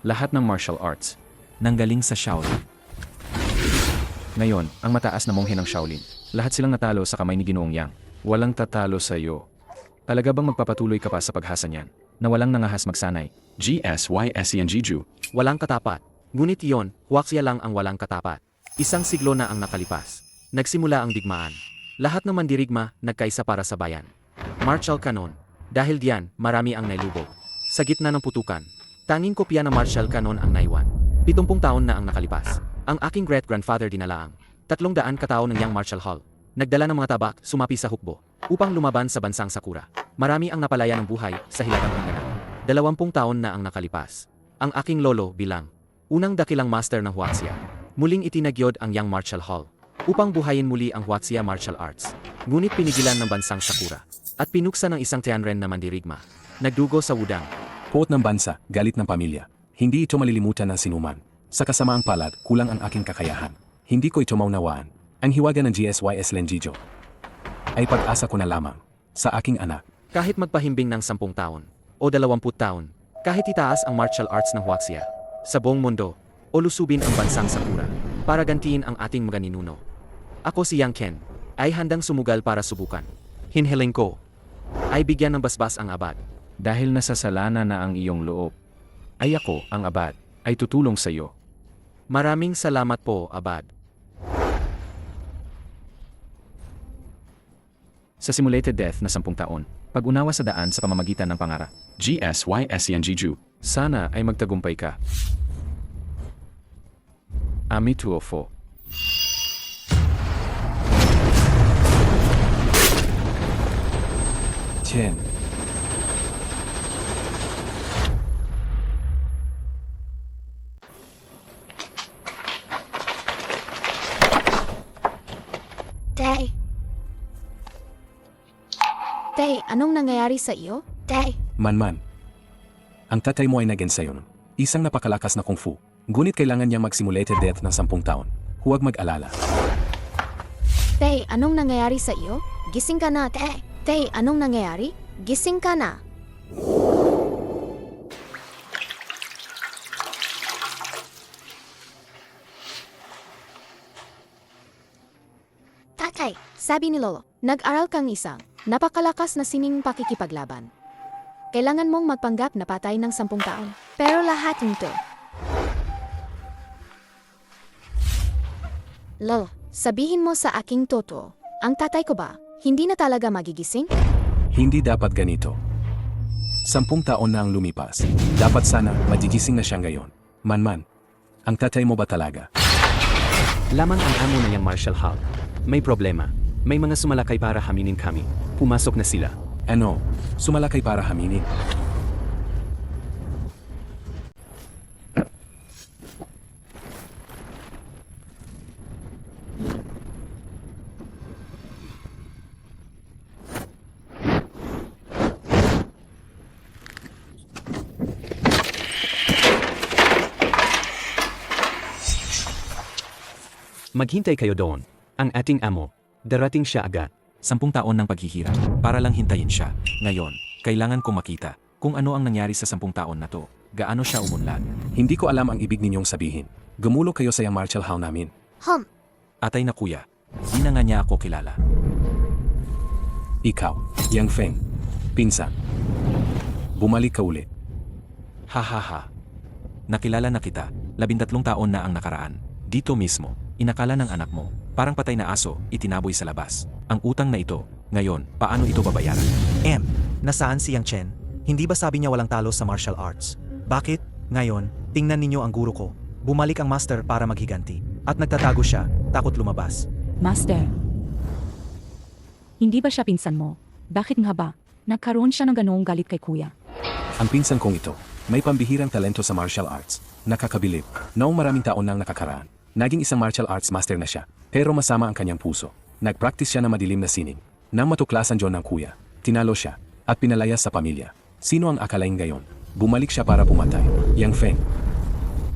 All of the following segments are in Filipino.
Lahat ng martial arts, nanggaling sa Shaolin. Ngayon, ang mataas na monghe ng Shaolin, lahat silang natalo sa kamay ni Ginoong Yang. Walang tatalo sa iyo. Talaga bang magpapatuloy ka pa sa paghasa niyan, na walang nangahas magsanay? GSYSEN Jiju. Walang katapat. Ngunit iyon, Huaxia lang ang walang katapat. Isang siglo na ang nakalipas. Nagsimula ang digmaan. Lahat ng mandirigma, nagkaisa para sa bayan. Martial canon. Dahil diyan, marami ang nailubog. Sa gitna ng putukan, tanging kopya ng martial canon ang naiwan. 70 taon na ang nakalipas. Ang aking great-grandfather dinalaang 300 katao ng Yang Martial Hall. Nagdala ng mga tabak, sumapi sa hukbo, upang lumaban sa bansang Sakura. Marami ang napalaya ng buhay sa hilagang hangganan. 20 taon na ang nakalipas. Ang aking lolo bilang unang dakilang master ng Huaxia. Muling itinagyod ang Yang Martial Hall upang buhayin muli ang Huaxia Martial Arts. Ngunit pinigilan ng bansang Sakura at pinuksa ng isang Tianren na mandirigma. Nagdugo sa Wudang. Quote ng bansa, galit ng pamilya. Hindi ito malilimutan ng sinuman. Sa kasamaang palad, kulang ang aking kakayahan. Hindi ko ito maunawaan. Ang hiwaga ng GSYS Lenjijo ay pag-asa ko na lamang sa aking anak. Kahit magpahimbing ng 10 taon o 20 taon, kahit itaas ang martial arts ng Huaxia sa buong mundo o lusubin ang bansang Sakura para gantiin ang ating mga ninuno. Ako si Yang Ken ay handang sumugal para subukan. Hinhiling ko ay bigyan ng basbas ang abad. Dahil nasasalanan na ang iyong loob, ay ako, ang abad, ay tutulong sa iyo. Maraming salamat po, abad. Sa simulated death na 10 taon, pag-unawa sa daan sa pamamagitan ng pangarap. GSYSEN Jiju. Sana ay magtagumpay ka. Ami 204. Chen. Tay. Tay, anong nangyayari sa iyo? Tay. Manman. Ang tatay mo ay nag-ensayo nun. Isang napakalakas na kung fu. Ngunit kailangan niyang mag-simulated death ng 10 taon. Huwag mag-alala. Tay, anong nangyayari sa iyo? Gising ka na, Tay. Tay, anong nangyayari? Gising ka na. Tatay, sabi ni Lolo, nag-aral kang isang napakalakas na sining pakikipaglaban. Kailangan mong magpanggap na patay ng 10 taon. Pero lahat nito. Lolo, sabihin mo sa aking totoo, ang tatay ko ba, hindi na talaga magigising? Hindi dapat ganito. 10 taon na ang lumipas. Dapat sana magigising na siya ngayon. Manman, ang tatay mo ba talaga? Lamang ang amo na Yang Martial Hall. May problema. May mga sumalakay para haminin kami. Pumasok na sila. Ano? Sumalakay para haminin? Maghintay kayo doon. Ang ating amo, darating siya agad. 10 taon ng paghihirap, para lang hintayin siya. Ngayon, kailangan kong makita kung ano ang nangyari sa 10 taon na to. Gaano siya umunlad. Hindi ko alam ang ibig ninyong sabihin. Gumulo kayo sa Yang Martial Hall namin. Atay na kuya, di na nga niya ako kilala. Ikaw, Yang Feng. Pinsan. Bumalik ka ulit. Hahaha. Nakilala na kita, 13 taon na ang nakaraan. Dito mismo, inakala ng anak mo, parang patay na aso, itinaboy sa labas. Ang utang na ito, ngayon, paano ito babayaran? Nasaan si Yang Chen? Hindi ba sabi niya walang talo sa martial arts? Bakit? Ngayon, tingnan ninyo ang guro ko. Bumalik ang master para maghiganti. At nagtatago siya, takot lumabas. Master, hindi ba siya pinsan mo? Bakit nga ba? Nagkaroon siya ng ganoong galit kay kuya. Ang pinsan kong ito, may pambihirang talento sa martial arts. Nakakabilib. Noong maraming taon nang nakakaraan, naging isang martial arts master na siya. Pero masama ang kanyang puso. Nag-practice siya ng madilim na sining. Nang matuklasan John ng kuya, tinalo siya, at pinalayas sa pamilya. Sino ang akalain ngayon? Bumalik siya para pumatay. Yang Feng.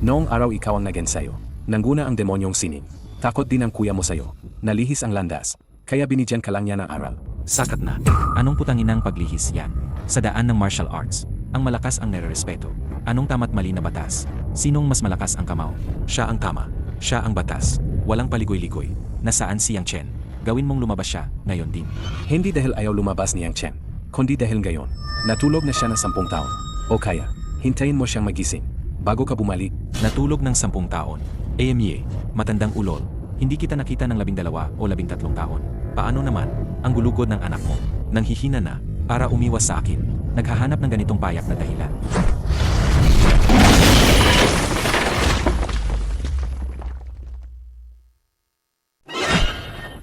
Noong araw ikaw ang nag-ensayo. Nangguna ang demonyong sining. Takot din ang kuya mo sa'yo. Nalihis ang landas. Kaya binigyan ka lang niya ng aral. Sakat na. Anong putanginang paglihis yan? Sa daan ng martial arts. Ang malakas ang nererespeto. Anong tama't mali na batas? Sinong mas malakas ang kamao? Siya ang tama. Siya ang batas. Walang paligoy-ligoy. Nasaan si Yang Chen? Gawin mong lumabas siya, ngayon din. Hindi dahil ayaw lumabas ni Yang Chen, kundi dahil ngayon, natulog na siya ng 10 taon. O kaya, hintayin mo siyang magising, bago ka bumalik. Natulog ng 10 taon. AMY, matandang ulol. Hindi kita nakita ng 12 o 13 taon. Paano naman, ang gulugod ng anak mo, nanghihina na, para umiwas sa akin, naghahanap ng ganitong payak na dahilan.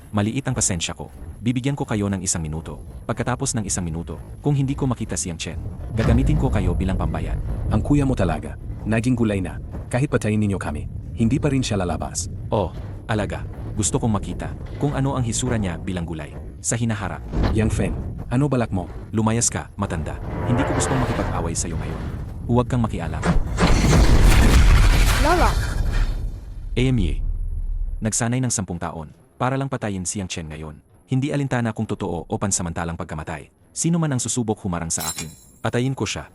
Maliit ang pasensya ko. Bibigyan ko kayo ng 1 minuto. Pagkatapos ng 1 minuto, kung hindi ko makita si Yang Chen, gagamitin ko kayo bilang pambayad. Ang kuya mo talaga, naging gulay na, kahit patayin ninyo kami, hindi pa rin siya lalabas. Oh, alaga, gusto kong makita kung ano ang hisura niya bilang gulay. Sa hinaharap, Yang Fen, ano balak mo? lumayas ka, matanda. Hindi ko gustong makipag-away sa'yo ngayon. Huwag kang makialam. Lolo, AMY, nagsanay ng 10 taon para lang patayin si Yang Chen ngayon. Hindi alintana kung totoo o pansamantalang pagkamatay. Sino man ang susubok humarang sa akin, patayin ko siya.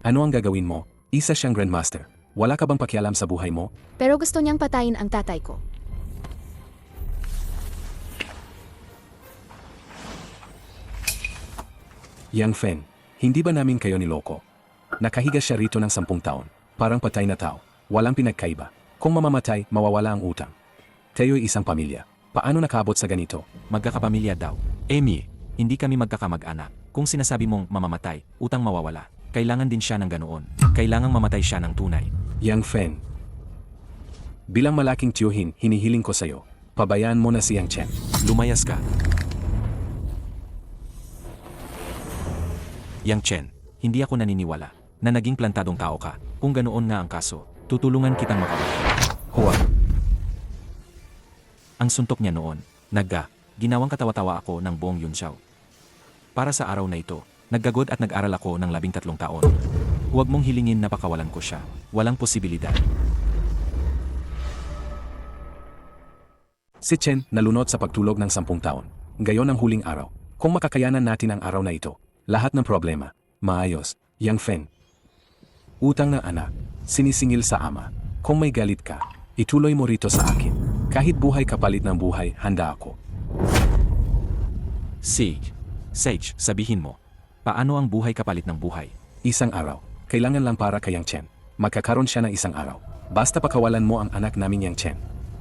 Ano ang gagawin mo? Isa siyang Grandmaster. Wala ka bang pakialam sa buhay mo? pero gusto niyang patayin ang tatay ko. Yang Fen, hindi ba namin kayo niloko? Nakahiga siya rito ng 10 taon. Parang patay na tao. Walang pinagkaiba. Kung mamamatay, mawawala ang utang. Kayo'y isang pamilya. Paano nakabot sa ganito? Magkakapamilya daw. AMY, hindi kami magkakamag-anak. Kung sinasabi mong mamamatay, utang mawawala. Kailangan din siya ng ganoon. Kailangang mamatay siya ng tunay. Yang Fen, bilang malaking tiyuhin, hinihiling ko sa'yo. Pabayaan mo na si Yang Chen. Lumayas ka. Yang Chen, hindi ako naniniwala na naging plantadong tao ka. Kung ganoon nga ang kaso, tutulungan kitang makawala. Huwag. Ang suntok niya noon, ginawang katawa-tawa ako ng buong Yunxiao. Para sa araw na ito, naggagod at nag-aral ako ng 13 taon. Huwag mong hilingin na pakawalan ko siya. Walang posibilidad. Si Chen nalunod sa pagtulog ng 10 taon. Gayon ang huling araw. Kung makakayanan natin ang araw na ito, lahat ng problema, maayos. Yang Fen, utang ng anak, sinisingil sa ama. Kung may galit ka, ituloy mo rito sa akin. Kahit buhay kapalit ng buhay, handa ako. Sage, sabihin mo, paano ang buhay kapalit ng buhay? Isang araw, kailangan lang para kay Yang Chen. Magkakaroon siya ng isang araw. Basta pakawalan mo ang anak namin Yang Chen.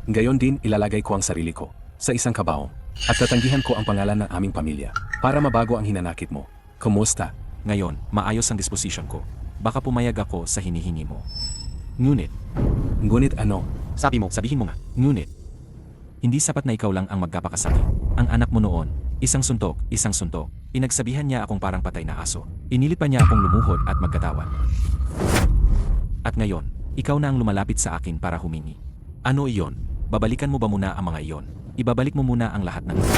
Gayon din ilalagay ko ang sarili ko sa isang kabaong at tatanggihan ko ang pangalan ng aming pamilya para mabago ang hinanakit mo. Kumusta? Ngayon, maayos ang disposition ko. Baka pumayag ako sa hinihingi mo. Ngunit, Ngunit ano? sabihin mo nga, ngunit, hindi sapat na ikaw lang ang magkapakasakit. Ang anak mo noon, isang suntok. Pinagsabihan niya akong parang patay na aso. Inilit pa niya akong lumuhod at magkatawan. At ngayon, ikaw na ang lumalapit sa akin para humingi. Ano iyon? Babalikan mo ba muna ang mga iyon? Ibabalik mo muna ang lahat ng ito.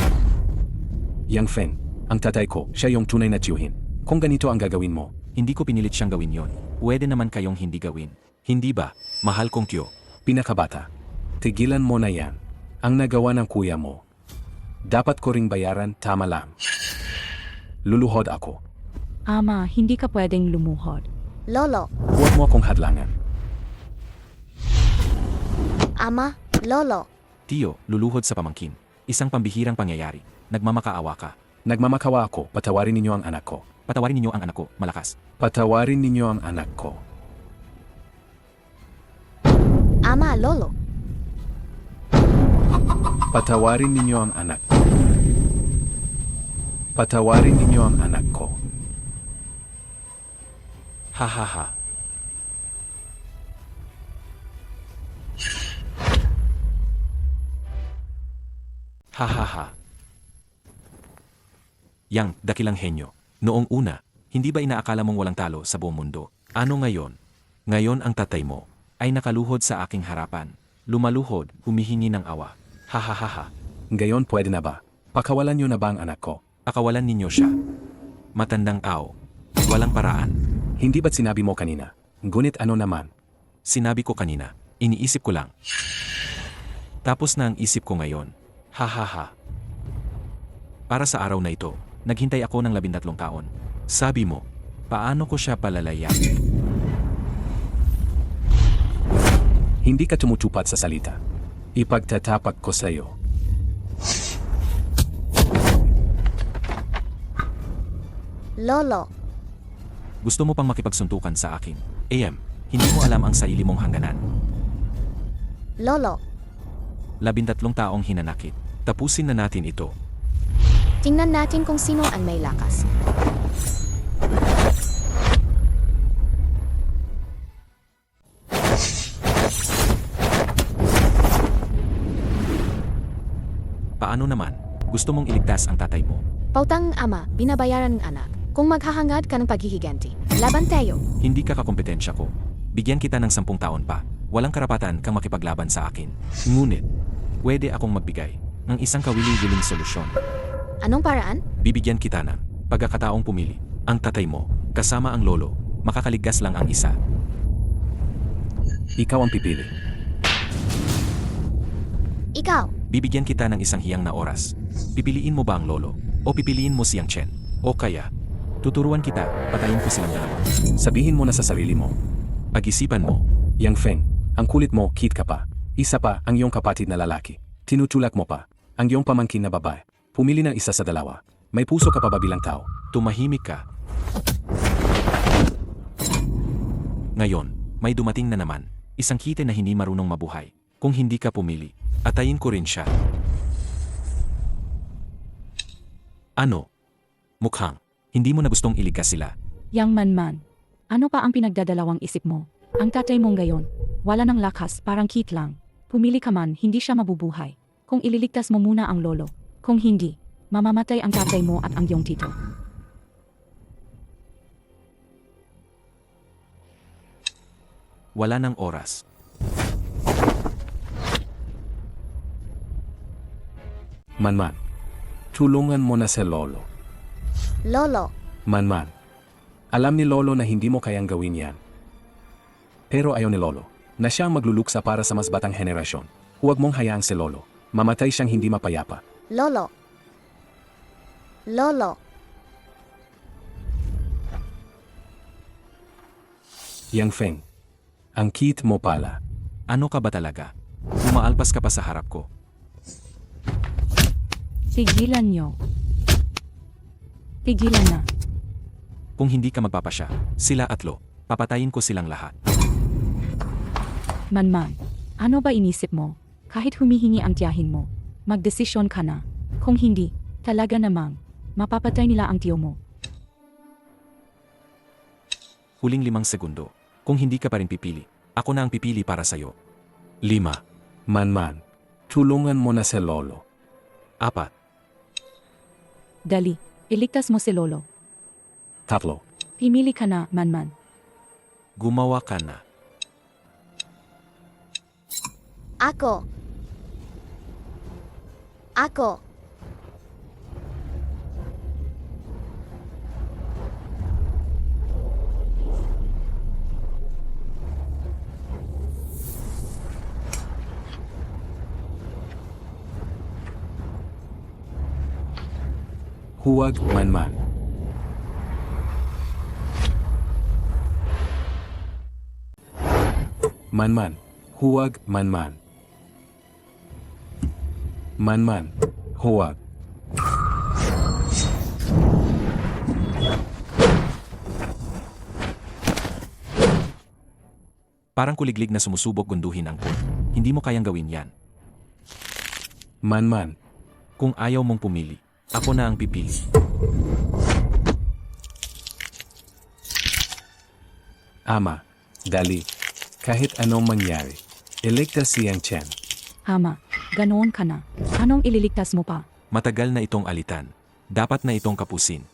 Yang Fen, ang tatay ko, siya yung tunay na tiyuhin. Kung ganito ang gagawin mo, Hindi ko pinilit siyang gawin yon. Pwede naman kayong hindi gawin. Hindi ba, mahal kong tiyo? pinakabata, tigilan mo na yan. Ang nagawa ng kuya mo. Dapat ko ring bayaran, tama lang. Luluhod ako. Ama, hindi ka pwedeng lumuhod. Lolo, Huwag mo akong hadlangan. ama, lolo. Tiyo, luluhod sa pamangkin. Isang pambihirang pangyayari. Nagmamakaawa ka. Nagmamakawa ako, patawarin ninyo ang anak ko. Patawarin ninyo ang anak ko, malakas. Patawarin ninyo ang anak ko. Ama, lolo. Patawarin ninyo ang anak ko. Patawarin ninyo ang anak ko. Ha ha ha. Ha ha ha. Yang dakilang henyo. Noong una, hindi ba inaakala mong walang talo sa buong mundo? Ano ngayon? Ngayon ang tatay mo ay nakaluhod sa aking harapan. Lumaluhod, humihingi ng awa. Ha ha ha ha. Ngayon pwede na ba? Pakawalan nyo na ba ang anak ko? Pakawalan ninyo siya. Matandang tao. Walang paraan. Hindi ba't sinabi mo kanina? Ngunit ano naman? Sinabi ko kanina, iniisip ko lang. Tapos na ang isip ko ngayon. Ha ha ha. Para sa araw na ito, naghintay ako ng 13 taon. Sabi mo, paano ko siya palalayan? Hindi ka tumutupat sa salita. Ipagtatapat ko sa iyo. Lolo, Gusto mo pang makipagsuntukan sa akin? AM, hindi mo alam ang sarili mong hangganan. Lolo, 13 taong hinanakit. Tapusin na natin ito. tingnan natin kung sino ang may lakas. Paano naman? Gusto mong iligtas ang tatay mo? Pautang ama, binabayaran ng anak. Kung maghahangad ka ng paghihiganti, laban tayo. Hindi ka kakompetensya ko. Bigyan kita ng 10 taon pa. Walang karapatan kang makipaglaban sa akin. Ngunit, pwede akong magbigay ng isang kawili-wiling solusyon. Anong paraan? Bibigyan kita ng pagkakataong pumili. Ang tatay mo, kasama ang lolo, makakaligtas lang ang isa. Ikaw ang pipili. Ikaw, Bibigyan kita ng isang hiyang na oras. Pipiliin mo ba ang lolo? O pipiliin mo siyang Chen? O kaya, tuturuan kita, patayin ko silang dalawa. Sabihin mo na sa sarili mo. Pag-isipan mo, Yang Feng, ang kulit mo, cute ka pa. Isa pa, ang iyong kapatid na lalaki. Tinutulak mo pa. Ang iyong pamangkin na babae. Pumili ng isa sa dalawa. May puso ka pa ba bilang tao? tumahimik ka. Ngayon, may dumating na naman. Isang kite na hindi marunong mabuhay. Kung hindi ka pumili, atayin ko rin siya. Ano? Mukhang, hindi mo na gustong iligtas sila. Yang manman. Ano pa ang pinagdadalawang isip mo? Ang tatay mong gayon. Wala ng lakas, parang kit lang. Pumili ka man, hindi siya mabubuhay. Kung ililigtas mo muna ang lolo. Kung hindi, mamamatay ang tatay mo at ang iyong tito. Wala ng oras. Manman, tulungan mo na si Lolo. Lolo, Manman, alam ni Lolo na hindi mo kayang gawin yan. Pero ayaw ni Lolo na siya ang magluluksa para sa mas batang henerasyon. Huwag mong hayaang si Lolo. Mamatay siyang hindi mapayapa. Lolo. Lolo, Yang Feng, ang cute mo pala. Ano ka ba talaga? Umaalpas ka pa sa harap ko. Tigilan niyo. Tigilan na. Kung hindi ka magpapasya, sila atlo, papatayin ko silang lahat. Manman, ano ba inisip mo? Kahit humihingi ang tiyahin mo, magdesisyon ka na. Kung hindi, talaga namang, mapapatay nila ang tiyo mo. Huling 5 segundo. Kung hindi ka pa rin pipili, ako na ang pipili para sa'yo. 5, Manman, tulungan mo na si Lolo. 4, Dali, iligtas mo si lolo. 3, Pimili ka na, manman. gumawa ka na. ako. Ako. Huwag Manman. Manman, huwag Manman. Manman, huwag. Parang kuliglig na sumusubok gunduhin ang pot. Hindi mo kayang gawin yan. Manman, Kung ayaw mong pumili, ako na ang pipili. Ama, dali. Kahit anong mangyari, iligtas si Yang Chen. Ama, ganoon ka na. Anong ililigtas mo pa? Matagal na itong alitan. Dapat na itong kapusin.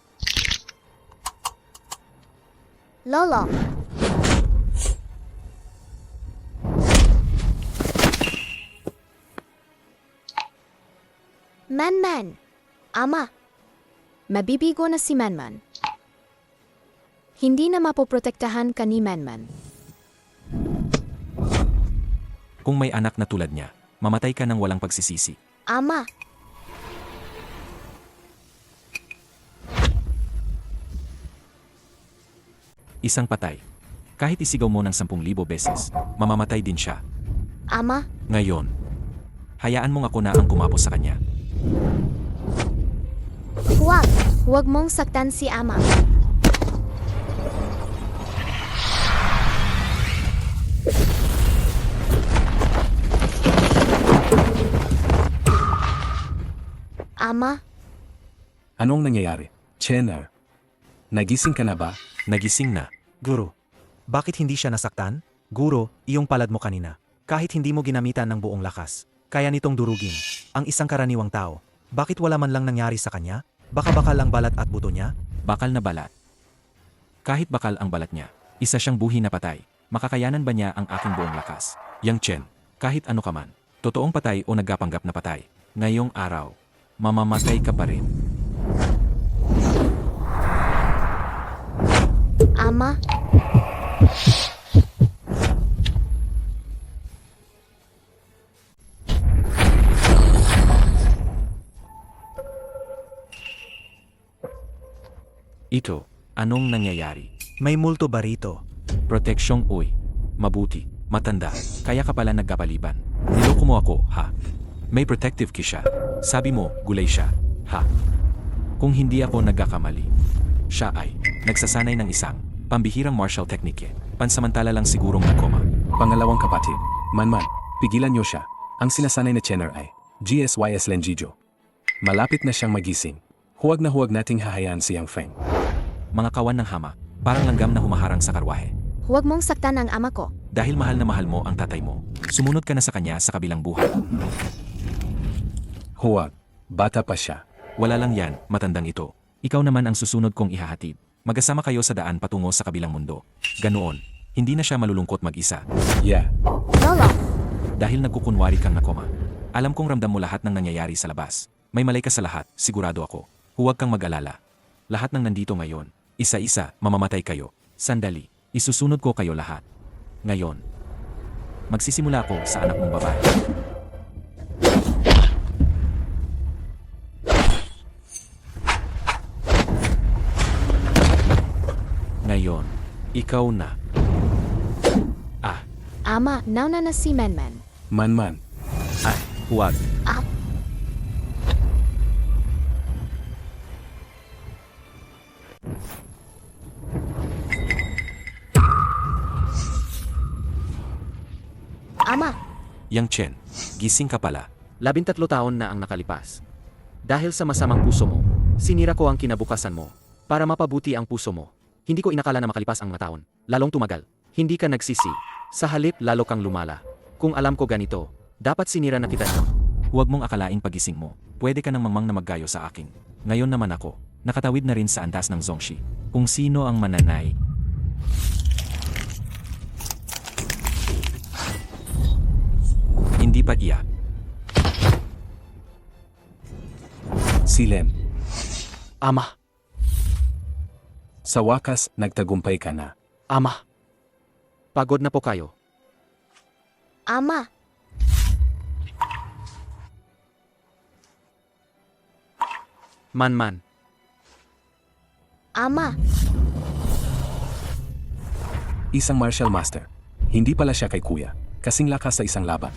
Lolo. Manman. Ama. Mabibigo na si Manman. Hindi na mapoprotektahan ka ni Manman. Kung may anak na tulad niya, mamatay ka ng walang pagsisisi. Ama. Isang patay. Kahit isigaw mo ng 10,000 beses, mamamatay din siya. Ama, Ngayon, hayaan mong ako na ang kumapos sa kanya. huwag. Huwag mong saktan si Ama. Ama, Anong nangyayari? Chenner. Nagising ka na ba? Nagising na. Guro, bakit hindi siya nasaktan? Guro, iyong palad mo kanina. Kahit hindi mo ginamitan ng buong lakas, kaya nitong durugin ang isang karaniwang tao. Bakit wala man lang nangyari sa kanya? Baka bakal ang balat at buto niya? Bakal na balat. Kahit bakal ang balat niya, isa siyang buhi na patay. Makakayanan ba niya ang aking buong lakas? Yang Chen, kahit ano ka man, totoong patay o nagkapanggap na patay, ngayong araw, mamamatay ka pa rin. Ama, Ito, anong nangyayari? May multo ba rito? Proteksyong uy. Mabuti. Matanda. Kaya ka pala nagkapaliban. Niloko mo ako, ha? May protective key siya. Sabi mo, gulay siya. Ha? Kung hindi ako nagkakamali, siya ay nagsasanay ng isang pambihirang martial technique. Pansamantala lang sigurong nakoma. Pangalawang kapatid. Manman, pigilan niyo siya. Ang sinasanay na Chenner ay GSYS Lenjijo. Malapit na siyang magising. Huwag na huwag nating hahayaan si Yang Feng. Mga kawan ng hama, parang langgam na humaharang sa karwahe. huwag mong saktan ang ama ko. Dahil mahal na mahal mo ang tatay mo, sumunod ka na sa kanya sa kabilang buhay. Huwag. Bata pa siya. Wala lang yan, matandang ito. Ikaw naman ang susunod kong ihahatid. Magkasama kayo sa daan patungo sa kabilang mundo. Ganoon, hindi na siya malulungkot mag-isa. Yeah. Lolo, Dahil nagkukunwari kang nakoma. Alam kong ramdam mo lahat ng nangyayari sa labas. May malay ka sa lahat, sigurado ako. Huwag kang mag-alala. Lahat ng nandito ngayon, isa-isa, mamamatay kayo. Sandali, isusunod ko kayo lahat. Ngayon, magsisimula ako sa anak mong babae. Ngayon, ikaw na. Ama, nauna na si Menmen. Manman. Huwag. Ama, Yang Chen, gising ka pala. 13 taon na ang nakalipas. Dahil sa masamang puso mo, sinira ko ang kinabukasan mo. Para mapabuti ang puso mo. Hindi ko inakala na makalipas ang mga taon. Lalong tumagal. Hindi ka nagsisi. Sa halip, lalo kang lumala. Kung alam ko ganito, dapat sinira na kita niyo. Huwag mong akalaing pagising mo. Pwede ka nang mamang na maggayo sa akin. Ngayon naman ako, nakatawid na rin sa antas ng Zongshi. Kung sino ang mananay. Hindi pa iyak. Si Lem. Ama, Sa wakas, nagtagumpay ka na. ama. Pagod na po kayo. Ama, Man-man. Ama, Isang martial master. Hindi pala siya kay kuya. Kasing lakas sa isang laban.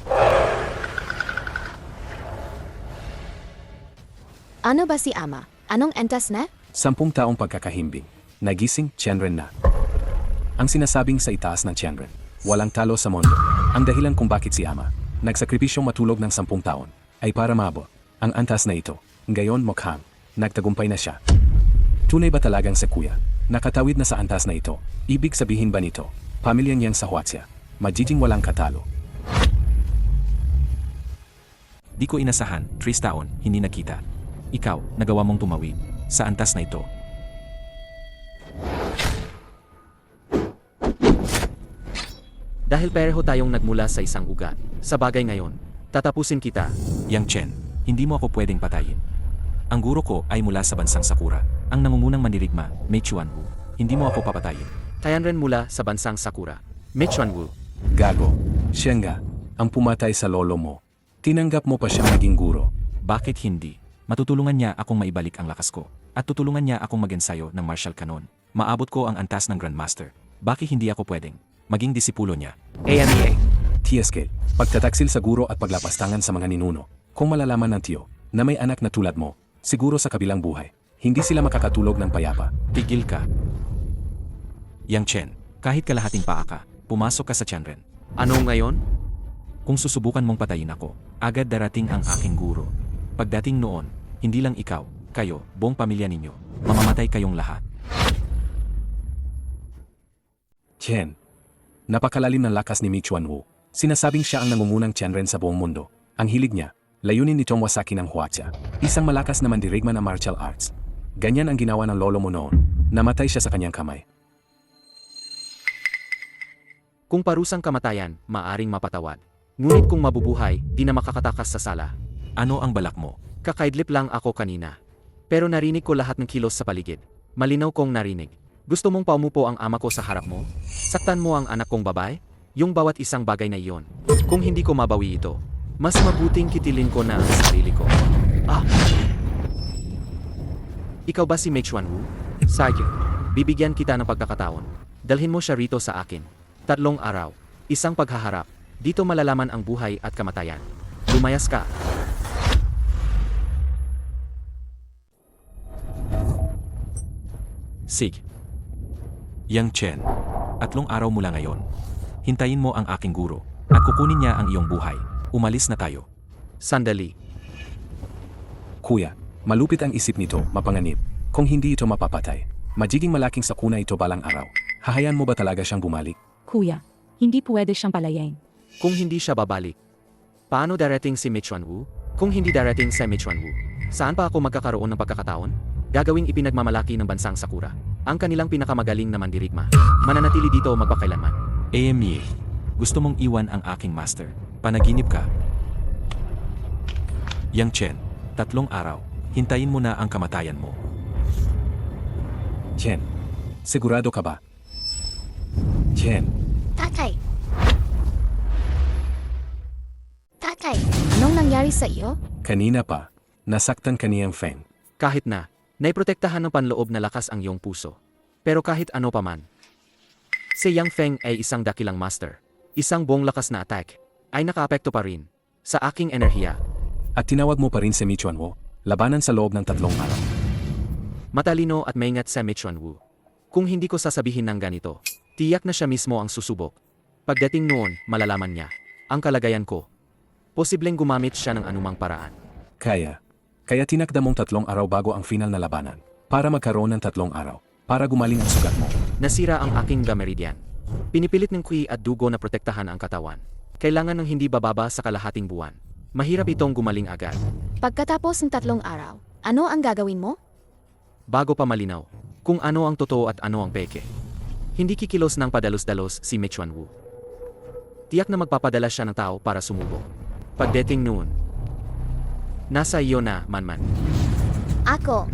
ano ba si Ama? Anong entas na? 10 taong pagkakahimbing. Nagising, Chenren na. Ang sinasabing sa itaas ng Chenren, walang talo sa mundo. Ang dahilan kung bakit si Ama, nagsakripisyong matulog ng 10 taon, ay para maabot ang antas na ito. Ngayon mukhang, nagtagumpay na siya. Tunay ba talagang sa kuya? Nakatawid na sa antas na ito. Ibig sabihin ba nito, pamilyang yang sa Huaxia, magiging walang katalo. Di ko inasahan, 3 taon, hindi nakita. Ikaw, nagawa mong tumawid sa antas na ito. Dahil pareho tayong nagmula sa isang ugat. Sa bagay ngayon, tatapusin kita. Yang Chen, hindi mo ako pwedeng patayin. Ang guro ko ay mula sa bansang Sakura. Ang nangungunang mandirigma, Mei Chuanwu. Hindi mo ako papatayin. Tayan rin mula sa bansang Sakura. Mechuanwu. Gago, siya nga, ang pumatay sa lolo mo. Tinanggap mo pa siya maging guro. Bakit hindi? Matutulungan niya akong maibalik ang lakas ko. At tutulungan niya akong mag-ensayo ng martial canon. Maabot ko ang antas ng Grandmaster. Bakit hindi ako pwedeng maging disipulo niya? AMEA. TSK, pagtataksil sa guro at paglapastangan sa mga ninuno. Kung malalaman ng tiyo na may anak na tulad mo, siguro sa kabilang buhay, hindi sila makakatulog ng payapa. Tigil ka. Yang Chen, kahit kalahating paa ka, pumasok ka sa Tianren. Ano ngayon? Kung susubukan mong patayin ako, agad darating ang aking guro. Pagdating noon, hindi lang ikaw, kayo, buong pamilya ninyo, mamamatay kayong lahat. Chen, napakalalim ng lakas ni Mi Chuanwu. Sinasabing siya ang nangungunang Tianren sa buong mundo. Ang hilig niya, layunin nitong wasakin ang Huaxia, isang malakas na mandirigma ng martial arts. Ganyan ang ginawa ng lolo mo noon. Namatay siya sa kanyang kamay. Kung parusang kamatayan, maaring mapatawad. Ngunit kung mabubuhay, di na makakatakas sa sala. Ano ang balak mo? Kakaidlip lang ako kanina. Pero narinig ko lahat ng kilos sa paligid. Malinaw kong narinig. Gusto mong paumupo ang ama ko sa harap mo? Saktan mo ang anak kong babae? Yung bawat isang bagay na iyon. Kung hindi ko mabawi ito, mas mabuting kitilin ko na ang sarili ko. Ikaw ba si Mei Chuanwu? Sige, bibigyan kita ng pagkakataon. Dalhin mo siya rito sa akin. 3 araw, isang paghaharap. Dito malalaman ang buhay at kamatayan. Lumayas ka. Sig. Yang Chen, 3 araw mula ngayon. Hintayin mo ang aking guro, at kukunin niya ang iyong buhay. Umalis na tayo. Sandali. Kuya, malupit ang isip nito, mapanganib. Kung hindi ito mapapatay, magiging malaking sakuna ito balang araw. Hahayaan mo ba talaga siyang bumalik? Kuya, hindi pwede siyang palayain. Kung hindi siya babalik, paano darating si Mei Chuanwu? Kung hindi darating si Mei Chuanwu, saan pa ako magkakaroon ng pagkakataon? Gagawing ipinagmamalaki ng bansang Sakura. Ang kanilang pinakamagaling na mandirigma. Mananatili dito magpakailanman. AME, gusto mong iwan ang aking master. Panaginip ka. Yang Chen, 3 araw. Hintayin mo na ang kamatayan mo. Chen, sigurado ka ba? Chen, Tatay! Tatay, anong nangyari sa iyo? kanina pa, nasaktan ka niyang Feng. Kahit na, naiprotektahan ng panloob na lakas ang iyong puso. Pero kahit ano pa man, si Yang Feng ay isang dakilang master. Isang buong lakas na attack ay nakaapekto pa rin sa aking enerhiya. At tinawag mo pa rin si Mi Chuanwu, labanan sa loob ng 3 araw. Matalino at maingat sa Mei Chuanwu. Kung hindi ko sasabihin ng ganito, tiyak na siya mismo ang susubok. Pagdating noon, malalaman niya ang kalagayan ko. Posibleng gumamit siya ng anumang paraan. Kaya tinakda mong 3 araw bago ang final na labanan, para magkaroon ng 3 araw, para gumaling ang sugat mo. Nasira ang aking gameridian. Pinipilit ng kui at dugo na protektahan ang katawan. Kailangan ng hindi bababa sa kalahating buwan. Mahirap itong gumaling agad. Pagkatapos ng 3 araw, ano ang gagawin mo? Bago pa malinaw kung ano ang totoo at ano ang peke. Hindi kikilos ng padalos-dalos si Mei Chuanwu. Tiyak na magpapadala siya ng tao para sumubok. Pagdating noon, nasa iyo na, Manman. Ako!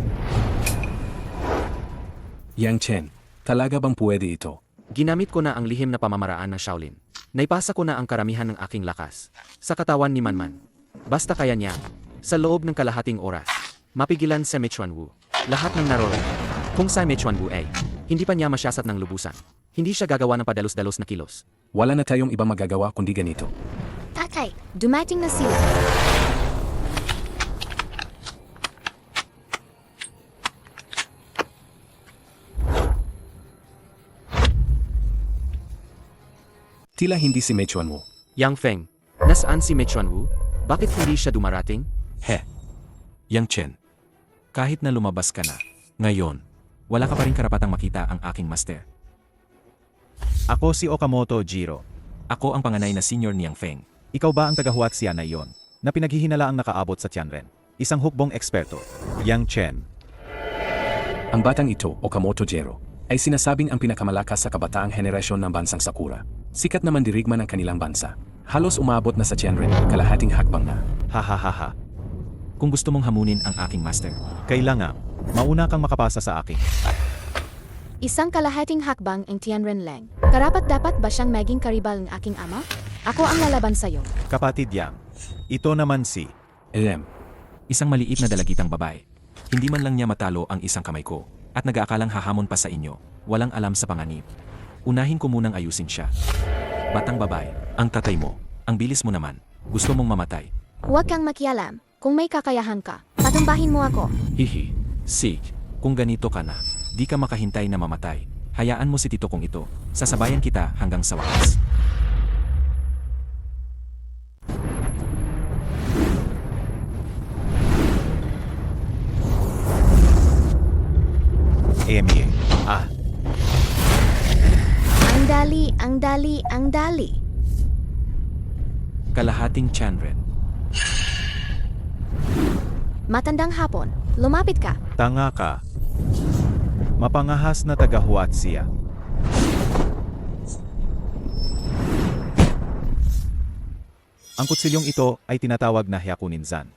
Yang Chen, talaga bang pwede ito? Ginamit ko na ang lihim na pamamaraan ng Shaolin. Naipasa ko na ang karamihan ng aking lakas sa katawan ni Manman. Basta kaya niya, sa loob ng kalahating oras, mapigilan si Mei Chuanwu. Lahat ng naroon. Kung si Mei Chuanwu ay hindi pa niya masyasat ng lubusan, hindi siya gagawa ng padalos-dalos na kilos. Wala na tayong ibang magagawa kundi ganito. Tatay, dumating na sila. Tila hindi si Mei Chuanwu. Yang Feng, nasaan si Mei Chuanwu? Bakit hindi siya dumarating? Yang Chen, kahit na lumabas ka na, ngayon, wala ka pa rin karapatang makita ang aking master. Ako si Okamoto Jiro. Ako ang panganay na senior ni Yang Feng. Ikaw ba ang taga-Huaxia na iyon, na pinaghihinala ang nakaabot sa Tianren? Isang hukbong eksperto, Yang Chen. Ang batang ito, Okamoto Jiro, ay sinasabing ang pinakamalakas sa kabataang henerasyon ng bansang Sakura. Sikat na mandirigma ng kanilang bansa. Halos umabot na sa Tianren, kalahating hakbang na. Hahaha. Kung gusto mong hamunin ang aking master, Kailangan, mauna kang makapasa sa akin. Isang kalahating hakbang ang Tianren Leng. Karapat-dapat ba siyang maging karibal ng aking ama? Ako ang lalaban sa'yo. Kapatid Yang, ito naman si... Isang isang maliit na dalagitang babae. Hindi man lang niya matalo ang isang kamay ko, at nag-aakalang hahamon pa sa inyo, walang alam sa panganib. Unahin ko munang ayusin siya. Batang babae, ang tatay mo, ang bilis mo naman, gusto mong mamatay. Huwag kang makialam, kung may kakayahan ka, patumbahin mo ako. Hihi, Sig, kung ganito ka na, di ka makahintay na mamatay. Hayaan mo si tito kong ito, sasabayan kita hanggang sa wakas. EMEA. Ang dali, ang dali, ang dali. Kalahating Chanren. Matandang hapon, lumapit ka. Tanga ka. Mapangahas na taga-Huatzia. Ang kutsilyong ito ay tinatawag na Hyakuninzan.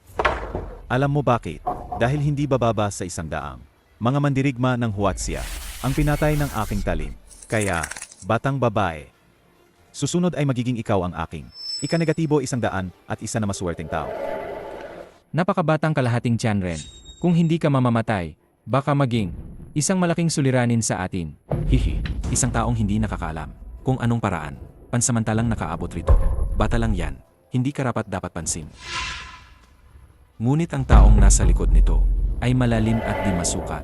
Alam mo bakit? Dahil hindi bababa sa 100 mga mandirigma ng Huatzia ang pinatay ng aking talim. Kaya, batang babae, susunod ay magiging ikaw ang aking ika-negatibo 100 at isa na maswerteng tao. Napakabatang kalahating Chanren. Kung hindi ka mamamatay, baka maging isang malaking suliranin sa atin. Hihi, isang taong hindi nakakaalam kung anong paraan, pansamantalang nakaabot rito. Bata lang yan, hindi karapat dapat pansin. Ngunit ang taong nasa likod nito ay malalim at di masukat.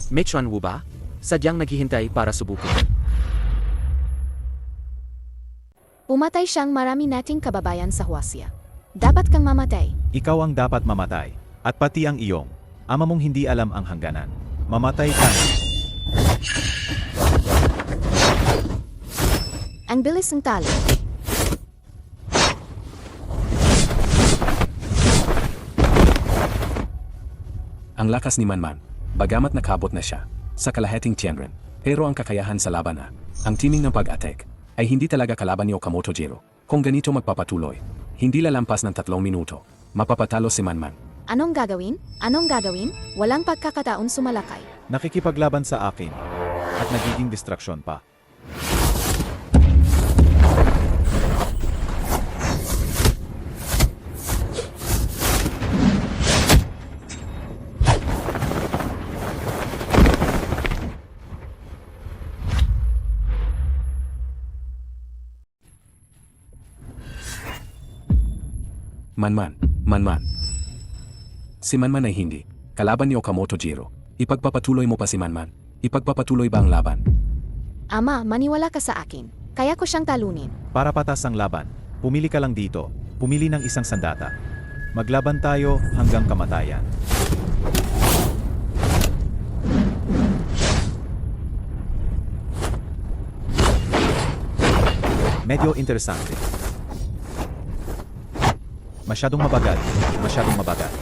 Mechuan Wu ba? Sadyang naghihintay para subukin. Pumatay siyang marami nating kababayan sa Huasia. Dapat kang mamatay. Ikaw ang dapat mamatay, at pati ang iyong ama mong hindi alam ang hangganan. Mamatay ka na. Ang bilis ng talo. Ang lakas ni Manman, bagamat nakabot na siya sa kalahating Tianren, pero ang kakayahan sa laban na, ang timing ng pag-attack, ay hindi talaga kalaban ni Okamoto Jiro. Kung ganito magpapatuloy, hindi lalampas ng 3 minuto, mapapatalo si Manman. Anong gagawin? Anong gagawin? Walang pagkakataon sumalakay. Nakikipaglaban sa akin, at nagiging distraksyon pa. Manman. Si Manman ay hindi kalaban ni Okamoto Jiro. Ipagpapatuloy mo pa si Manman. Ipagpapatuloy ba ang laban? Ama, maniwala ka sa akin. Kaya ko siyang talunin. Para patas ang laban, pumili ka lang dito. Pumili ng isang sandata. Maglaban tayo hanggang kamatayan. Medyo interesante. Masyadong mabagal. Masyadong mabagal.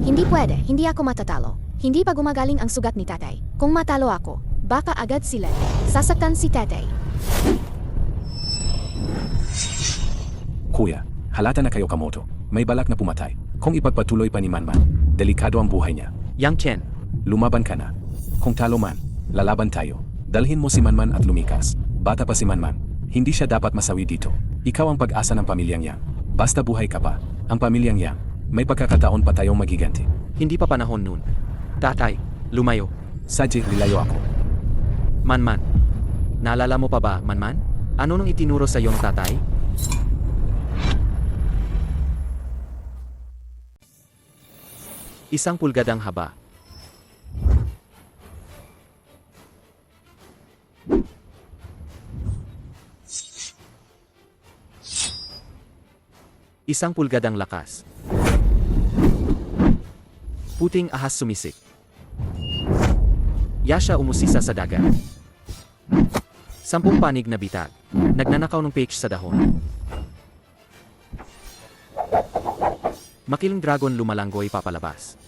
Hindi pwede, hindi ako matatalo. Hindi pa gumagaling ang sugat ni tatay. Kung matalo ako, baka agad sila sasaktan si tatay. Kuya, halata na kayo Kamoto. May balak na pumatay. Kung ipagpatuloy pa ni Manman, delikado ang buhay niya. Yang Chen, Lumaban ka na. Kung talo man, lalaban tayo. Dalhin mo si Manman at lumikas. Bata pa si Manman. Hindi siya dapat masawi dito. Ikaw ang pag-asa ng pamilyang Yang. Basta buhay ka pa, ang pamilyang Yang, may pagkakataon pa tayong magiganti. hindi pa panahon nun. Tatay, lumayo. Sadye, lilayo ako. Manman. Naalala mo pa ba, Manman? Ano nung itinuro sa iyong tatay? Isang pulgadang haba. Isang pulgadang lakas. Puting ahas sumisik. Yasha umusisa sa dagat. 10 panig na bitag. Nagnanakaw ng page sa dahon. Makiling dragon lumalanggoy papalabas.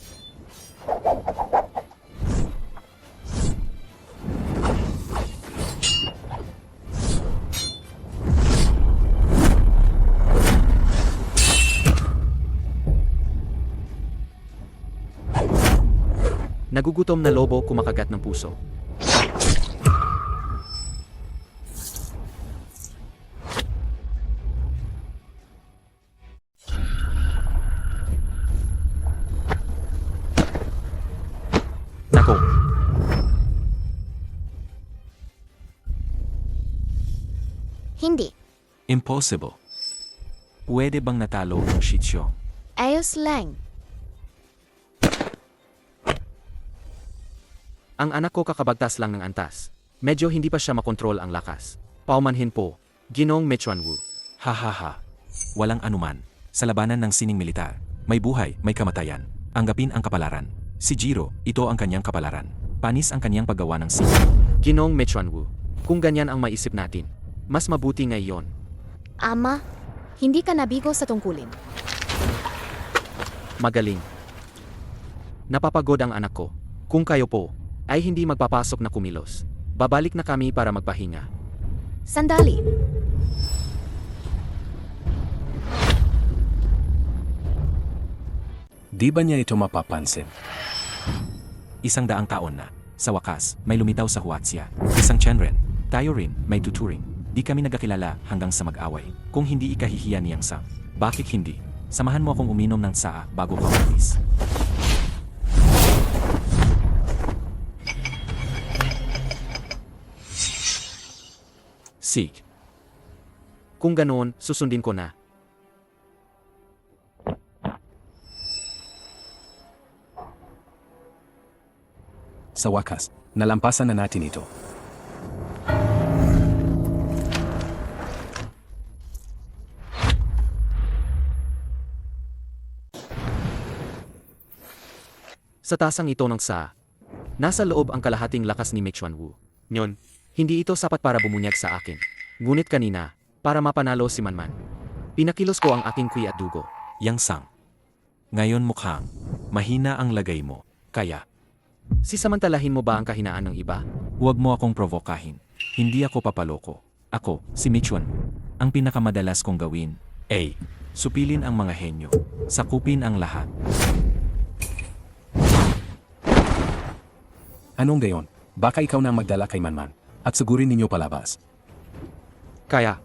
Nagugutom na lobo kumakagat ng puso. Hindi. Impossible. Pwede bang natalo ang Shichyo? Ayos lang. Ang anak ko kakabagtas lang ng antas. Medyo hindi pa siya makontrol ang lakas. Paumanhin po, Ginoong Mechuanwu. Hahaha. Walang anuman. Sa labanan ng sining militar, may buhay, may kamatayan. Anggapin ang kapalaran. Si Jiro, ito ang kanyang kapalaran. Panis ang kanyang paggawa ng sining. Ginoong Mechuanwu, kung ganyan ang maisip natin, mas mabuti ngayon. Ama, hindi ka nabigo sa tungkulin. Magaling. Napapagod ang anak ko. Kung kayo po, ay hindi magpapasok na kumilos. Babalik na kami para magpahinga. Sandali. Di ba niya ito mapapansin? 100 taon na. Sa wakas, may lumitaw sa Huaxia. Isang Chenren. Tayo rin, may tuturing. Di kami nagkakilala hanggang sa mag-away. Kung hindi ikahihiya niyang Sang. Bakit hindi? Samahan mo akong uminom ng tsaa bago ka umalis. Sig. Kung ganoon, susundin ko na. Sa wakas, nalampasan na natin ito. Sa tasang ito ng sa, nasa loob ang kalahating lakas ni Mechuanwu. Nyon, hindi ito sapat para bumunyag sa akin. Ngunit kanina, para mapanalo si Manman, pinakilos ko ang aking kuy at dugo. Yang Sang. Ngayon mukhang mahina ang lagay mo. Kaya, Sisamantalahin mo ba ang kahinaan ng iba? huwag mo akong provokahin. Hindi ako papaloko. Ako, si Michuan. Ang pinakamadalas kong gawin ay supilin ang mga henyo. Sakupin ang lahat. Anong gayon? Baka ikaw na ang magdala kay Manman. At sugurin ninyo palabas. Kaya,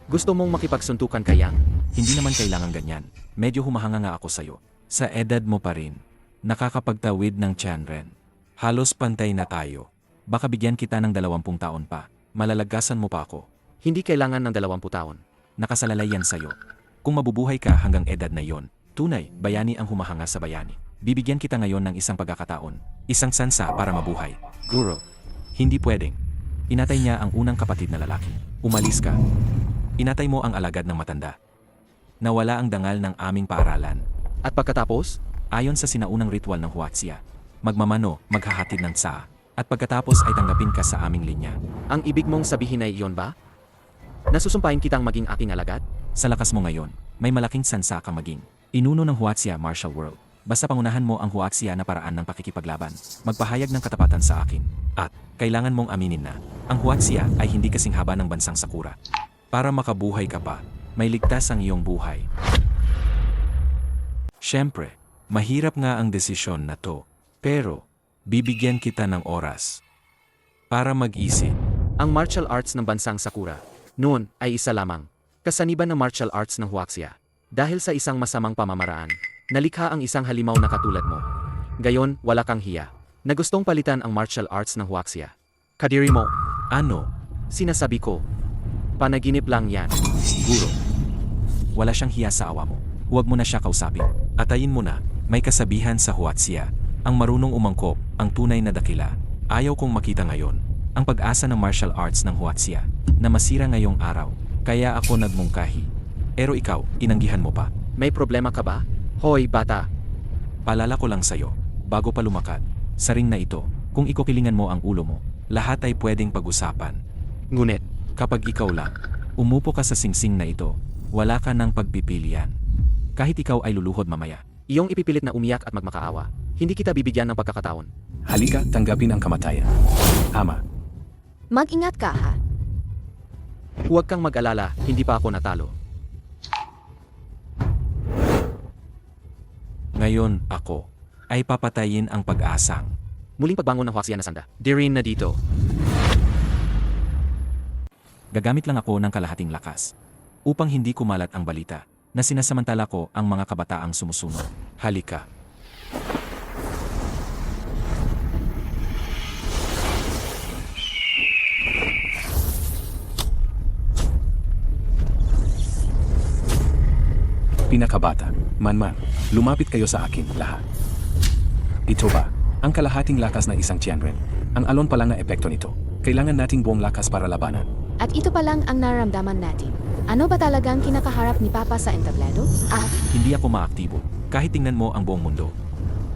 gusto mong makipagsuntukan kaya? Hindi naman kailangan ganyan. Medyo humahanga nga ako sa'yo. Sa edad mo pa rin, nakakapagtawid ng Chenren. Halos pantay na tayo. Baka bigyan kita ng 20 taon pa. Malalagasan mo pa ako. Hindi kailangan ng 20 taon. Nakasalalay yan sa'yo. Kung mabubuhay ka hanggang edad na yon, tunay, bayani ang humahanga sa bayani. Bibigyan kita ngayon ng isang pagkakataon. Isang sansa para mabuhay. Guro, hindi pwedeng. Inatay niya ang unang kapatid na lalaki. Umalis ka. Inatay mo ang alagad ng matanda. Nawala ang dangal ng aming paaralan. At pagkatapos, Ayon sa sinaunang ritual ng Huaxia, magmamano, maghahatid ng tsaa, at pagkatapos ay tanggapin ka sa aming linya. ang ibig mong sabihin ay iyon ba? Nasusumpahin kitang maging aking alagad? Sa lakas mo ngayon, may malaking sansa ka maging. Inuno ng Huaxia martial world. Basta pangunahan mo ang Huaxia na paraan ng pakikipaglaban. Magpahayag ng katapatan sa akin. At, kailangan mong aminin na, ang Huaxia ay hindi kasing haba ng bansang Sakura. Para makabuhay ka pa, may ligtas ang iyong buhay. Siyempre, mahirap nga ang desisyon na to. Pero, bibigyan kita ng oras. Para mag-isip. Ang martial arts ng bansang Sakura, noon ay isa lamang. Kasaniban ng martial arts ng Huaxia. Dahil sa isang masamang pamamaraan, nalikha ang isang halimaw na katulad mo. Gayon, wala kang hiya, na gustong palitan ang martial arts ng Huaxia. Kadiri mo, Ano? sinasabi ko. Panaginip lang yan. Guro. Wala siyang hiya sa awa mo. Huwag mo na siya kausapin. Atayin mo na. May kasabihan sa Huaxia. Ang marunong umangkop, ang tunay na dakila. Ayaw kong makita ngayon ang pag-asa ng martial arts ng Huaxia na masira ngayong araw. Kaya ako nagmungkahi. Pero ikaw, inanggihan mo pa. May problema ka ba? Hoy, bata. Paalala ko lang sa'yo, bago pa lumakad, sa ring na ito, kung ikukilingan mo ang ulo mo, lahat ay pwedeng pag-usapan. Ngunit, Kapag ikaw lang, umupo ka sa singsing na ito, wala ka ng pagpipilian. Kahit ikaw ay luluhod mamaya. iyong ipipilit na umiyak at magmakaawa. Hindi kita bibigyan ng pagkakataon. Halika, tanggapin ang kamatayan. Ama, Mag-ingat ka ha. Huwag kang mag-alala, hindi pa ako natalo. Ngayon, ako, ay papatayin ang pag-asang. Muling pagbangon ng Huaxia na sanda. Dirin na dito. Gagamit lang ako ng kalahating lakas. Upang hindi kumalat ang balita, na sinasamantala ko ang mga kabataang sumusunod. Halika. Pinakabata, Manman, lumapit kayo sa akin lahat. Ito ba, ang kalahating lakas ng isang Tianren? Ang alon pa lang na epekto nito. Kailangan nating buong lakas para labanan. At ito pa lang ang nararamdaman natin. Ano ba talagang kinakaharap ni Papa sa entablado? Hindi ako maaktibo, kahit tingnan mo ang buong mundo.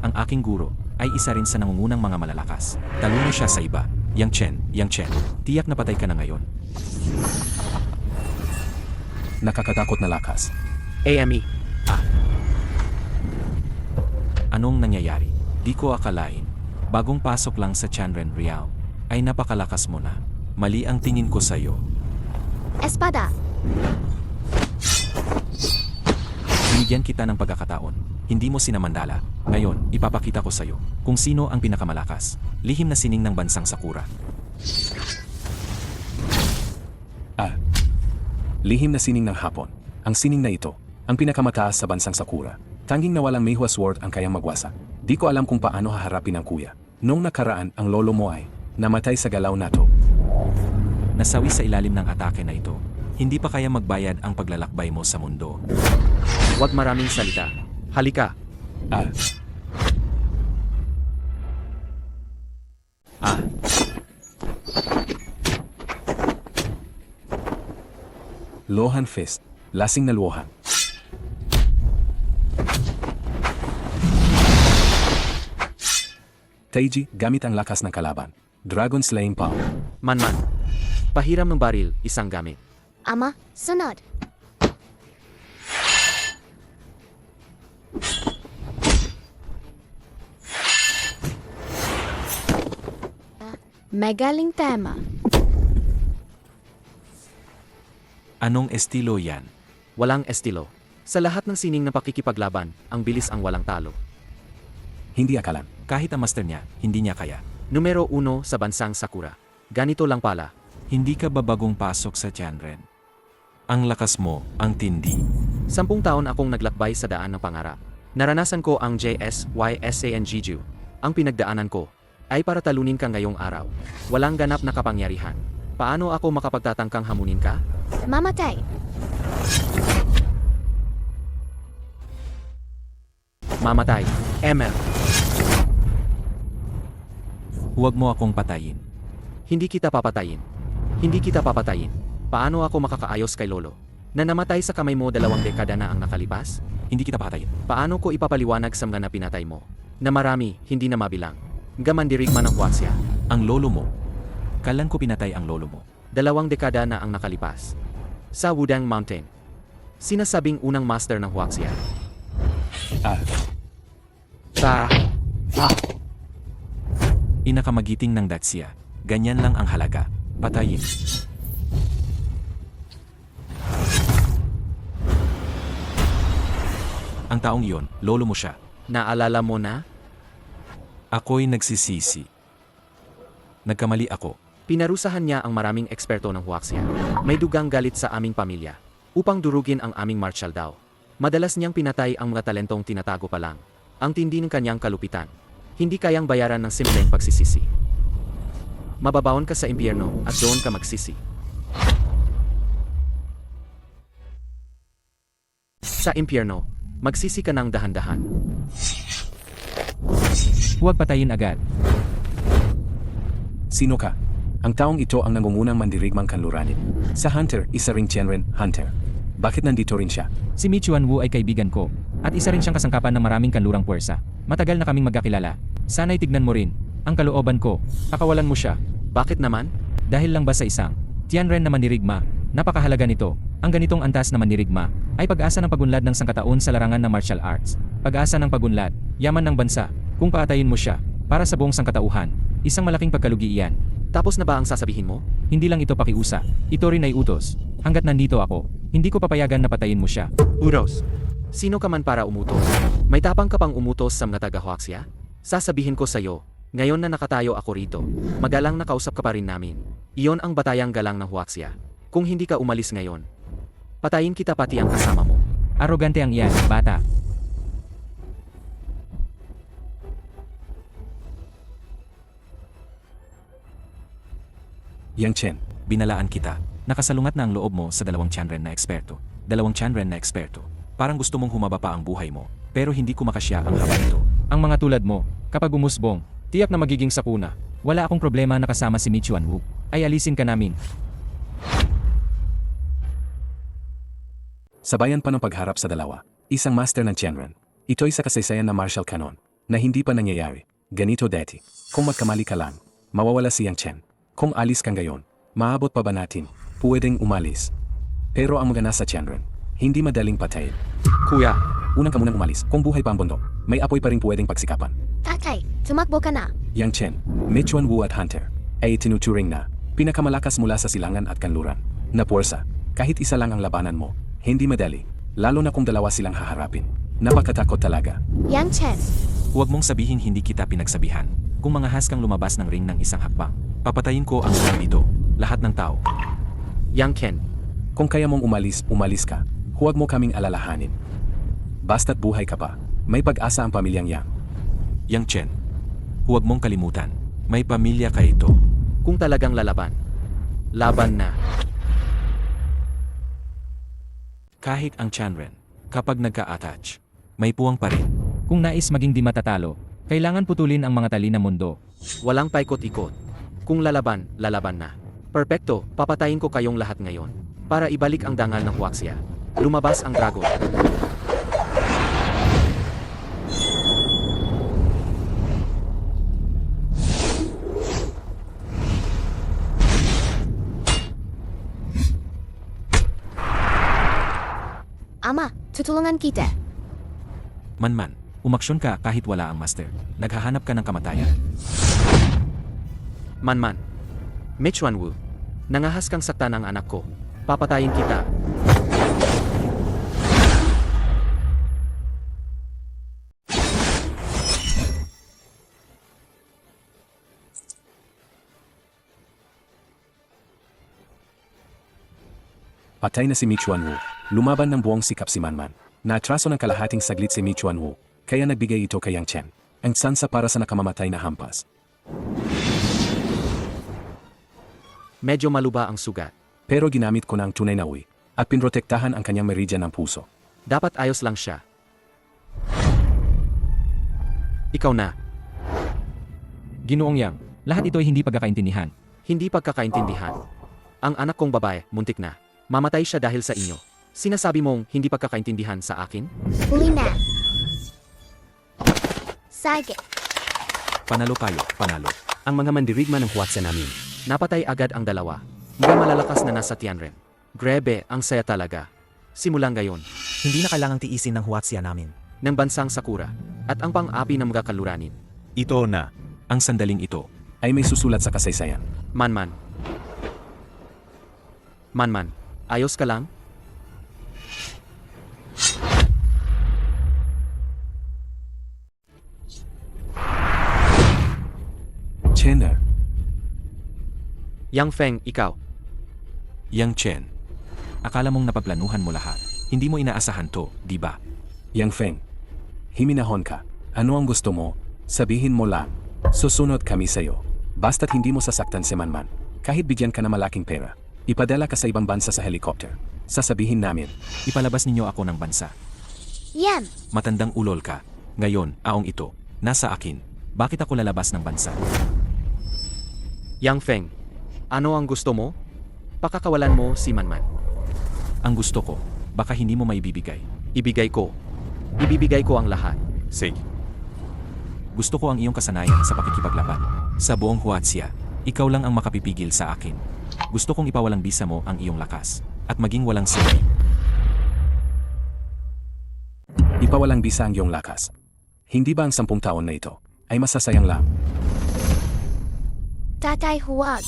Ang aking guro ay isa rin sa nangungunang mga malalakas. Taluno siya sa iba. Yang Chen, tiyak na patay ka na ngayon. Nakakatakot na lakas. AME. Anong nangyayari? Di ko akalain. Bagong pasok lang sa Tianren Real, ay napakalakas mo na. Mali ang tingin ko sa'yo. Espada! Binigyan kita ng pagkakataon. Hindi mo sinamandala. Ngayon, ipapakita ko sa'yo kung sino ang pinakamalakas. Lihim na sining ng bansang Sakura. Lihim na sining ng Hapon. Ang sining na ito, ang pinakamataas sa bansang Sakura. Tanging na walang Meihua Sword ang kayang magwasak. Di ko alam kung paano haharapin ang kuya. Noong nakaraan, ang lolo mo ay namatay sa galaw na to. Nasawi sa ilalim ng atake na ito. Hindi pa kaya magbayad ang paglalakbay mo sa mundo. Huwag maraming salita. Halika. Lohan Fist. Lasing na Lohan. Taiji, gamit ang lakas ng kalaban. Dragon Slaying Power. Manman. Pahiram ng baril, isang gamit. Ama, sunod! Magaling tema. Anong estilo yan? Walang estilo. Sa lahat ng sining na pakikipaglaban, ang bilis ang walang talo. Hindi akalan. Kahit ang master niya, hindi niya kaya. Numero 1 sa bansang Sakura. Ganito lang pala. Hindi ka ba bagong pasok sa Tianren? Ang lakas mo, ang tindi. 10 taon akong naglakbay sa daan ng pangarap. Naranasan ko ang JSYSANGJU. Ang pinagdaanan ko ay para talunin ka ngayong araw. Walang ganap na kapangyarihan. Paano ako makapagtatangkang hamunin ka? Mamatay! Mamatay. ML. Huwag mo akong patayin. Hindi kita papatayin. Hindi kita papatayin. Paano ako makakaayos kay Lolo? Na namatay sa kamay mo 2 dekada na ang nakalipas? Hindi kita patayin. Paano ko ipapaliwanag sa mga na pinatay mo? Na marami, hindi na mabilang. Gamandirigma ng Huaxia. Ang lolo mo. Kailan ko pinatay ang lolo mo? 2 dekada na ang nakalipas. Sa Wudang Mountain. Sinasabing unang master ng Huaxia. Inakamagiting ng Dacia. Ganyan lang ang halaga. Patayin. Ang taong iyon, lolo mo siya. Naalala mo na? Ako'y nagsisisi. Nagkamali ako. Pinarusahan niya ang maraming eksperto ng Huaxia. May dugang galit sa aming pamilya. Upang durugin ang aming martial daw. Madalas niyang pinatay ang mga talentong tinatago pa lang. Ang tindi ng kanyang kalupitan. Hindi kayang bayaran ng simpleng pagsisisi. Mababaon ka sa impyerno at doon ka magsisi. Sa impyerno, magsisi ka ng dahan-dahan. Huwag patayin agad. Sino ka? Ang taong ito ang nangungunang mandirigmang kanluranin. Sa Hunter, isa ring Tianren Hunter. Bakit nandito rin siya? Si Mi Chuanwu ay kaibigan ko. At isa rin siyang kasangkapan ng maraming kanlurang puwersa. Matagal na kaming magkakilala. Sana'y tignan mo rin. Ang kalooban ko. Pakawalan mo siya. Bakit naman? Dahil lang ba sa isang Tianren na mandirigma? Napakahalaga nito. Ang ganitong antas na mandirigma ay pag-asa ng pagunlad ng sangkataon sa larangan ng martial arts. Pag-asa ng pagunlad, yaman ng bansa. Kung paatayin mo siya, para sa buong sangkatauhan, isang malaking pagkalugi iyan. Tapos na ba ang sasabihin mo? Hindi lang ito pakiusa. Ito rin ay utos. Hanggat nandito ako, hindi ko papayagan na patayin mo siya. Uros. Sino ka man para umutos? May tapang ka pang umutos sa mga taga-Huaxia? Sasabihin ko sa'yo, ngayon na nakatayo ako rito, magalang nakausap ka pa rin namin. Iyon ang batayang galang ng Huaxia. Kung hindi ka umalis ngayon, patayin kita pati ang kasama mo. Arogante ang iyan, bata. Yang Chen. Binalaan kita. Nakasalungat na ang loob mo sa 2 Tianren na eksperto. 2 Tianren na eksperto. Parang gusto mong humaba pa ang buhay mo, pero hindi ko makasya ang haba nito. Ang mga tulad mo, kapag umusbong, tiyak na magiging sakuna. Wala akong problema na kasama si Michuan Wu. Ay alisin ka namin. Sabayan pa ng pagharap sa dalawa, isang master ng Tianren. Ito'y sa kasaysayan na martial canon, na hindi pa nangyayari. Ganito dati. Kung magkamali ka lang, mawawala si Yang Chen. Kung alis kang gayon, maabot pa ba natin? Pwedeng umalis. Pero ang magana sa Tianren, hindi madaling patayin. Kuya, Unang ka munang umalis, kung buhay pa ang bundok, may apoy pa rin pwedeng pagsikapan. Tatay, tumakbo ka na. Yang Chen, Michuan Wu at Hunter, ay tinuturing na pinakamalakas mula sa silangan at kanluran. Na puwersa, kahit isa lang ang labanan mo, hindi madali, lalo na kung dalawa silang haharapin. Napakatakot talaga. Yang Chen, Huwag mong sabihin hindi kita pinagsabihan. Kung mangahas kang lumabas ng ring ng isang hakbang, papatayin ko ang lahat dito, lahat ng tao. Yang Ken, Kung kaya mong umalis, umalis ka. Huwag mo kaming alalahanin. Basta't buhay ka pa, may pag-asa ang pamilyang Yang. Yang Chen, huwag mong kalimutan, may pamilya ka ito. kung talagang lalaban, laban na. Kahit ang Tianren, kapag nagka-attach, may puwang pa rin. Kung nais maging di matatalo, kailangan putulin ang mga tali ng mundo. Walang paikot-ikot. Kung lalaban, lalaban na. Perpekto, papatayin ko kayong lahat ngayon. Para ibalik ang dangal ng Huaxia. Lumabas ang dragon. Ama, tutulungan kita. Manman, umaksyon ka kahit wala ang master. Naghahanap ka ng kamatayan. Manman. Michuan Wu. Nangahas kang saktan ang anak ko. Papatayin kita. Patay na si Michuan Wu. Lumaban ng buong sikap si Manman. Naatraso ng kalahating saglit si Michuan Wu, kaya nagbigay ito kay Yang Chen. Ang sansa para sa nakamamatay na hampas. Medyo maluba ang sugat. Pero ginamit ko na ang tunay na uwi at pinrotektahan ang kanyang meridyan ng puso. Dapat ayos lang siya. Ikaw na. Ginoong Yang, lahat ito ay hindi pagkakaintindihan. Hindi pagkakaintindihan. Ang anak kong babae, muntik na. Mamatay siya dahil sa inyo. Sinasabi mong hindi pagkakaintindihan sa akin? Huli na. Sige. Panalo kayo, panalo. Ang mga mandirigma ng Huaxia namin. Napatay agad ang dalawa. Mga malalakas na nasa Tianren. Grebe, ang saya talaga. Simulang gayon. Hindi na kailangang tiisin ng Huaxia namin. Ng bansang Sakura. At ang pang-api ng mga kaluranin. Ito na. Ang sandaling ito, Ay may susulat sa kasaysayan. Manman. Manman. Ayos ka lang? Chener, Yang Feng, ikaw. Yang Chen. Akala mong napaplanuhan mo lahat. Hindi mo inaasahan to, di ba? Yang Feng, himinahon ka. Ano ang gusto mo? Sabihin mo lang. Susunod kami sa'yo. Basta't hindi mo sasaktan si Manman. Kahit bigyan ka na malaking pera. Ipadala ka sa ibang bansa sa helicopter. Sasabihin namin, Ipalabas ninyo ako ng bansa. Yan. Matandang ulol ka. Ngayon, aong ito, nasa akin. Bakit ako lalabas ng bansa? Yang Feng, ano ang gusto mo? Pakakawalan mo si Manman. Ang gusto ko, baka hindi mo maibibigay. Ibigay ko. Ibibigay ko ang lahat. Sige. Gusto ko ang iyong kasanayan sa pakikipaglaban. Sa buong Huaxia, ikaw lang ang makapipigil sa akin. Gusto kong ipawalang bisa mo ang iyong lakas. At maging walang silbi. ipawalang bisa ang iyong lakas. Hindi ba ang 10 taon na ito ay masasayang lang? Tatay, huwag.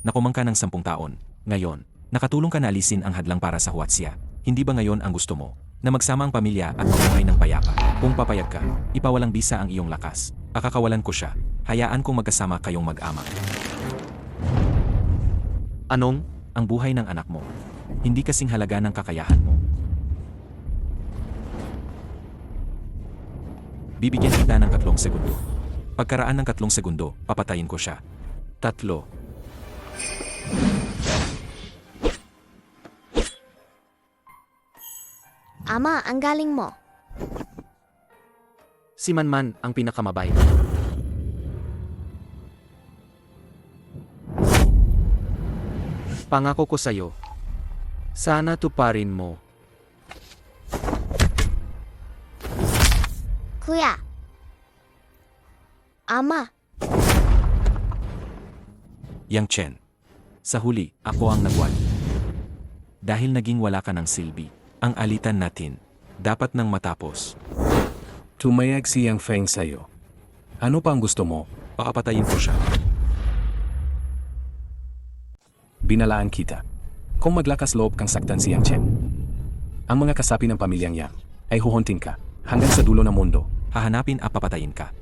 Nakumang ka ng 10 taon. Ngayon, nakatulong ka na alisin ang hadlang para sa Huaxia. Hindi ba ngayon ang gusto mo? Na magsama ang pamilya at mamuhay ng payapa. Kung papayag ka, ipawalang bisa ang iyong lakas. Akakawalan ko siya. Hayaan kong magkasama kayong mag-ama. Anong? Ang buhay ng anak mo. Hindi kasing halaga ng kakayahan mo. Bibigyan kita ng 3 segundo. Pagkaraan ng 3 segundo, papatayin ko siya. 3. Ama, ang galing mo. Si Manman ang pinakamabait. Pangako ko sa'yo, sana tuparin mo. Kuya. Ama. Yang Chen. Sa huli, ako ang nagwali. Dahil naging wala ka ng silbi, ang alitan natin, dapat nang matapos. Tumayag si Yang Feng sa'yo. Ano pa ang gusto mo? Pakapatayin ko siya. Binalaan kita. Kung maglakas loob kang saktan si Yang Chen, ang mga kasapi ng pamilyang Yang ay huhuntin ka hanggang sa dulo ng mundo. Hahanapin at papatayin ka.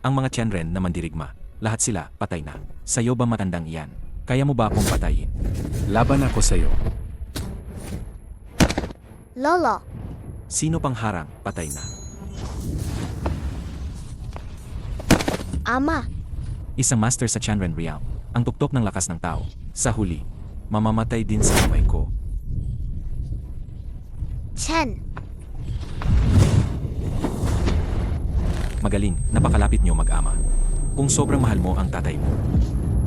Ang mga Tianren na mandirigma, lahat sila patay na. Sa'yo ba matandang iyan? Kaya mo ba akong patayin? Laban ako sa'yo. Lolo. Sino pang harang, patay na. Ama. Isang master sa Tianren Realm, ang tuktok ng lakas ng tao. Sa huli, mamamatay din sa kamay ko. Chen. Magaling, napakalapit niyo mag-ama. Kung sobrang mahal mo ang tatay mo,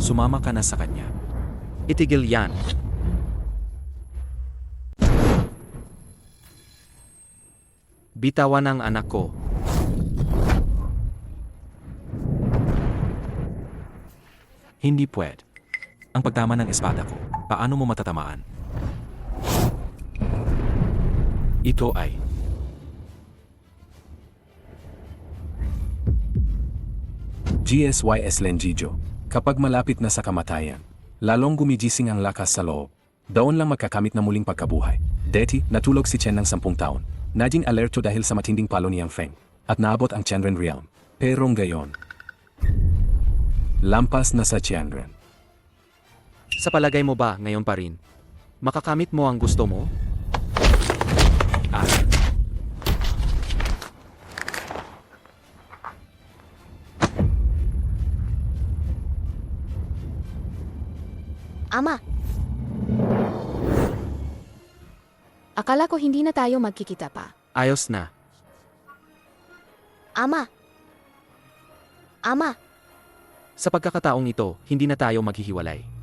sumama ka na sa kanya. Itigil yan. Bitawan ang anak ko. Hindi pwede. Ang pagtama ng espada ko, paano mo matatamaan? Ito ay GSYS Lenjijo. Kapag malapit na sa kamatayan, lalong gumigising ang lakas sa loob. Doon lang magkakamit na muling pagkabuhay. Deti, natulog si Chen ng 10 taon. Naging alerto dahil sa matinding palo ni Yang Feng. At naabot ang Tianren Realm. Pero ngayon, lampas na sa Tianren. Sa palagay mo ba ngayon pa rin? Makakamit mo ang gusto mo? Ama. Akala ko hindi na tayo magkikita pa. Ayos na. Ama. Ama. Sa pagkakataong ito, hindi na tayo maghihiwalay.